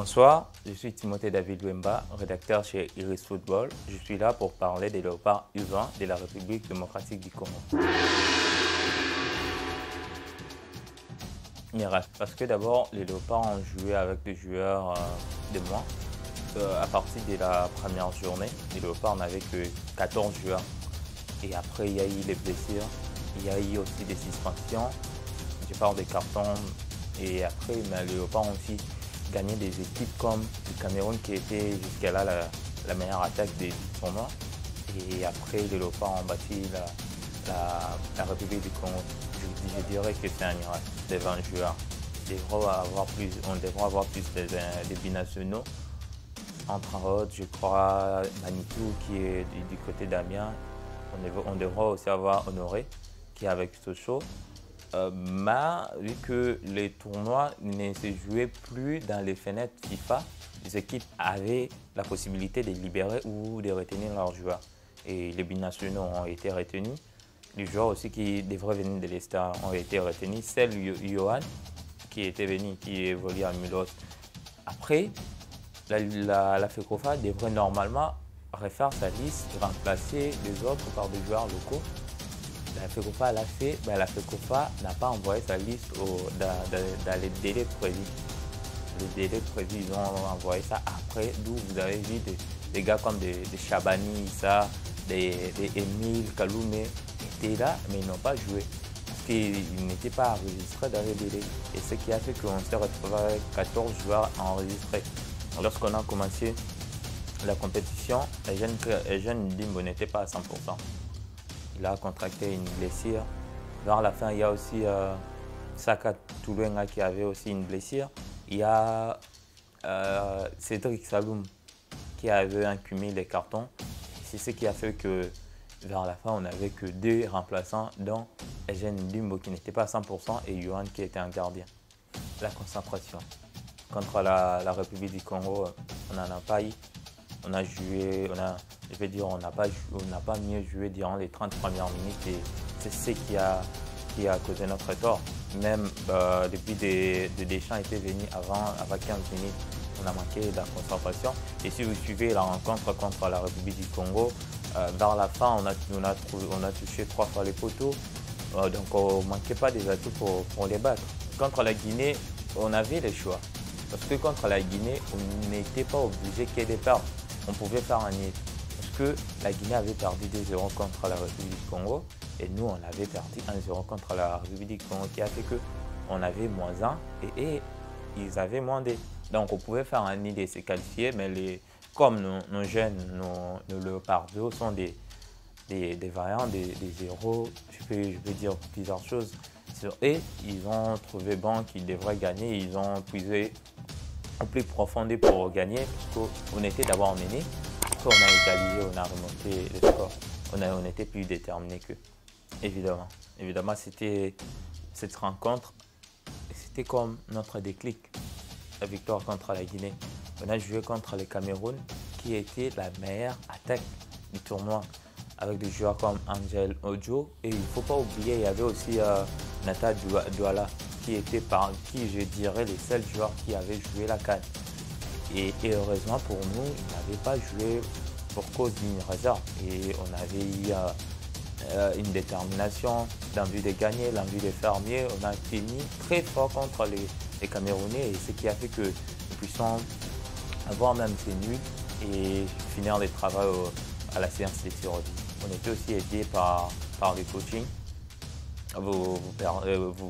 Bonsoir, je suis Timothée David Wemba, rédacteur chez Iris Football. Je suis là pour parler des léopards U20 de la République démocratique du Congo. Parce que d'abord, les léopards ont joué avec des joueurs de moins. À partir de la première journée, les léopards n'avaient que 14 joueurs. Et après, il y a eu les blessures, il y a eu aussi des suspensions. Je parle des cartons. Et après, les léopards ont aussi gagné des équipes comme le Cameroun qui était jusqu'à là la meilleure attaque du tournoi. Et après, les léopards ont battu la République du Congo. Je dirais que c'est un miracle. Les 20 joueurs. On devrait avoir plus de binationaux. Entre autres, je crois, Manitou qui est du côté d'Amiens. On devrait aussi avoir Honoré qui est avec Sochaux. Mais vu que les tournois ne se jouaient plus dans les fenêtres FIFA, les équipes avaient la possibilité de libérer ou de retenir leurs joueurs. Et les binationaux ont été retenus. Les joueurs aussi qui devraient venir de l'Est ont été retenus. Celle Johan qui était venu, qui évolue à Mulhouse. Après, la FECOFA devrait normalement refaire sa liste, remplacer les autres par des joueurs locaux. La FECOFA l'a fait, mais la FECOFA n'a pas envoyé sa liste dans les délais prévus. Les délais prévus, ils ont envoyé ça après, d'où vous avez vu des gars comme des Chabani, Issa, des Emile, Kaloumé étaient là, mais ils n'ont pas joué. Parce qu'ils n'étaient pas enregistrés dans les délais. Et ce qui a fait qu'on s'est retrouvé avec 14 joueurs enregistrés. Lorsqu'on a commencé la compétition, Eugène Dimbo n'était pas à 100%. Il a contracté une blessure. Vers la fin, il y a aussi Saka Toulouenga qui avait aussi une blessure. Il y a Cédric Saloum qui avait incumé les cartons. C'est ce qui a fait que vers la fin, on n'avait que 2 remplaçants, dont Eugène Dimbo qui n'était pas à 100% et Johan qui était un gardien. La concentration. Contre la République du Congo, on n'en a pas eu. On a joué, on n'a pas mieux joué durant les 30 premières minutes et c'est ce qui a causé notre tort. Même depuis Deschamps était venu avant 15 minutes, on a manqué de la concentration. Et si vous suivez la rencontre contre la République du Congo, vers la fin, on a touché 3 fois les poteaux. Donc on ne manquait pas des atouts pour les battre. Contre la Guinée, on avait les choix. Parce que contre la Guinée, on n'était pas obligé qu'elle perde. On pouvait faire un nid. Parce que la Guinée avait perdu 2-0 contre la République du Congo et nous, on avait perdu 1-0 contre la République du Congo qui a fait qu'on avait -1 et ils avaient -2. Donc, on pouvait faire un nid et se qualifier, mais comme nos jeunes, nos léopards sont des variants, des héros, je peux dire plusieurs choses sur eux. Ils ont trouvé bon qu'ils devraient gagner, ils ont puisé au plus profondé pour gagner, parce qu'on était d'abord mené. Après, on a égalisé, on a remonté le score. On était plus déterminé qu'eux. Évidemment, c'était cette rencontre, c'était comme notre déclic, la victoire contre la Guinée. On a joué contre le Cameroun, qui était la meilleure attaque du tournoi, avec des joueurs comme Angel Ojo. Et il ne faut pas oublier, il y avait aussi Nata Douala, qui était je dirais, les seuls joueurs qui avaient joué la CAN. Et heureusement pour nous, ils n'avaient pas joué pour cause d'une réserve. Et on avait eu une détermination, l'envie de gagner, l'envie de faire mieux. On a fini très fort contre les Camerounais, et ce qui a fait que nous puissions avoir même ces nuls et finir les travaux à la séance des tirs. On était aussi aidé par le coaching. Vous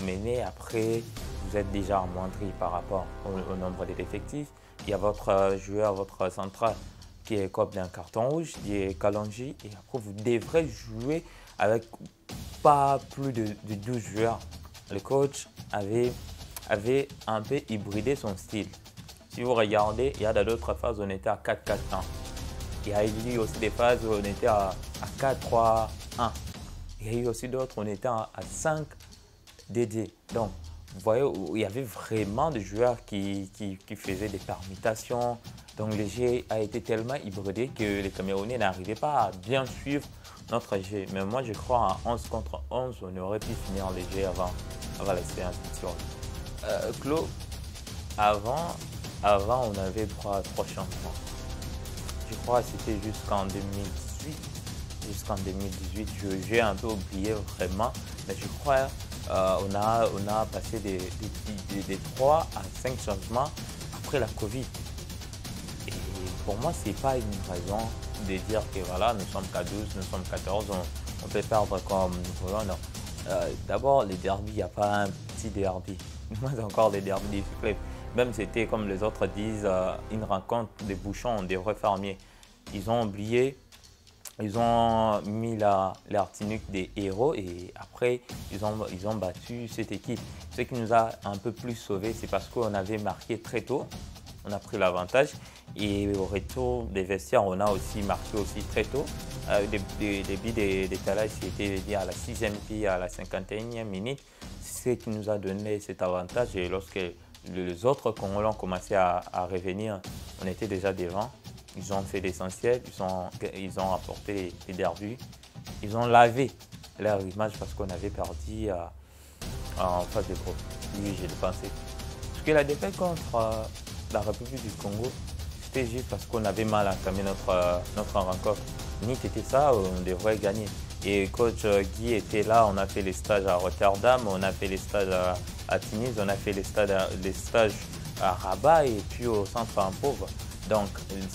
menez, après, vous êtes déjà amoindri par rapport au nombre d'effectifs. Il y a votre joueur, votre central qui est comme d'un carton rouge, qui est Kalonji. Et après, vous devrez jouer avec pas plus de 12 joueurs. Le coach avait un peu hybridé son style. Si vous regardez, il y a d'autres phases où on était à 4-4-1. Il y a eu aussi des phases où on était à 4-3-1. Il y a eu aussi d'autres où on était à 5 DD. Donc, vous voyez, il y avait vraiment des joueurs qui faisaient des permutations. Donc, le jeu a été tellement hybridé que les Camerounais n'arrivaient pas à bien suivre notre jeu. Mais moi, je crois à 11 contre 11, on aurait pu finir le jeu avant la séance. Claude, avant, avant, on avait droit à 3 changements. Je crois que c'était jusqu'en 2018. Jusqu'en 2018, j'ai un peu oublié vraiment, mais je crois on a passé des 3 à 5 changements après la Covid. Et pour moi, ce n'est pas une raison de dire que voilà, nous sommes qu'à 12, nous sommes 14, on peut perdre comme nous voulons. Non. D'abord, les derbies, il n'y a pas un petit derby. Moi, c'est encore des derbies difficiles. Même c'était, comme les autres disent, une rencontre des bouchons, des vrais fermiers. Ils ont oublié, ils ont mis leur tunique des héros et après, ils ont battu cette équipe. Ce qui nous a un peu plus sauvés, c'est parce qu'on avait marqué très tôt. On a pris l'avantage et au retour des vestiaires, on a aussi marqué aussi très tôt. Des buts des décalages qui étaient dit à la 6e puis à la 51e minute. C'est ce qui nous a donné cet avantage et lorsque les autres Congolais ont commencé à revenir, on était déjà devant. Ils ont fait l'essentiel, ils ont apporté les derbies. Ils ont lavé leur image parce qu'on avait perdu en phase de groupe. Oui, je le pensais. Parce que la défaite contre la République du Congo, c'était juste parce qu'on avait mal entamé notre rencontre. Ni c'était ça, on devrait gagner. Et coach Guy était là, on a fait les stages à Rotterdam, on a fait les stages à Tunis, on a fait les stages à Rabat et puis au centre en pauvre. Donc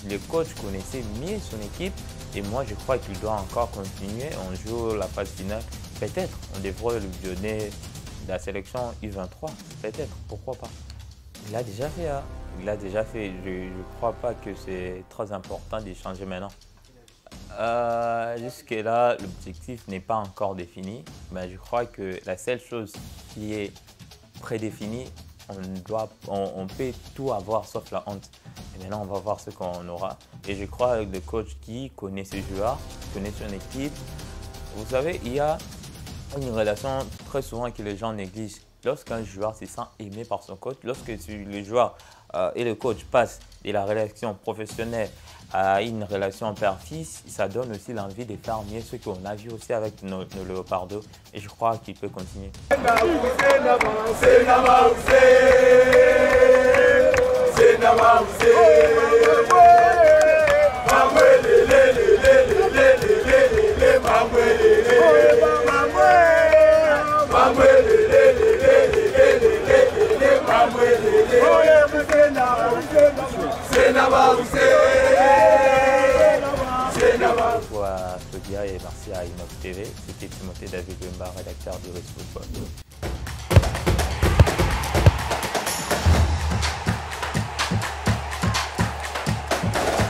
le coach connaissait mieux son équipe et moi je crois qu'il doit encore continuer. On joue la phase finale, peut-être on devrait lui donner la sélection U23, peut-être, pourquoi pas. Il l'a déjà fait, hein. Il l'a déjà fait. Je ne crois pas que c'est très important de changer maintenant. Jusque-là, l'objectif n'est pas encore défini, mais je crois que la seule chose qui est prédéfinie, on peut tout avoir sauf la honte. Et maintenant, on va voir ce qu'on aura. Et je crois que le coach qui connaît ses joueurs, connaît son équipe. Vous savez, il y a une relation très souvent que les gens négligent. Lorsqu'un joueur se sent aimé par son coach, lorsque le joueur et le coach passent de la relation professionnelle à une relation père-fils, ça donne aussi l'envie de faire mieux ce qu'on a vu aussi avec nos Léopardos. Et je crois qu'il peut continuer. Pour Sodia et merci à Inov TV, c'était Timothée David Wemba, rédacteur du Reste Football.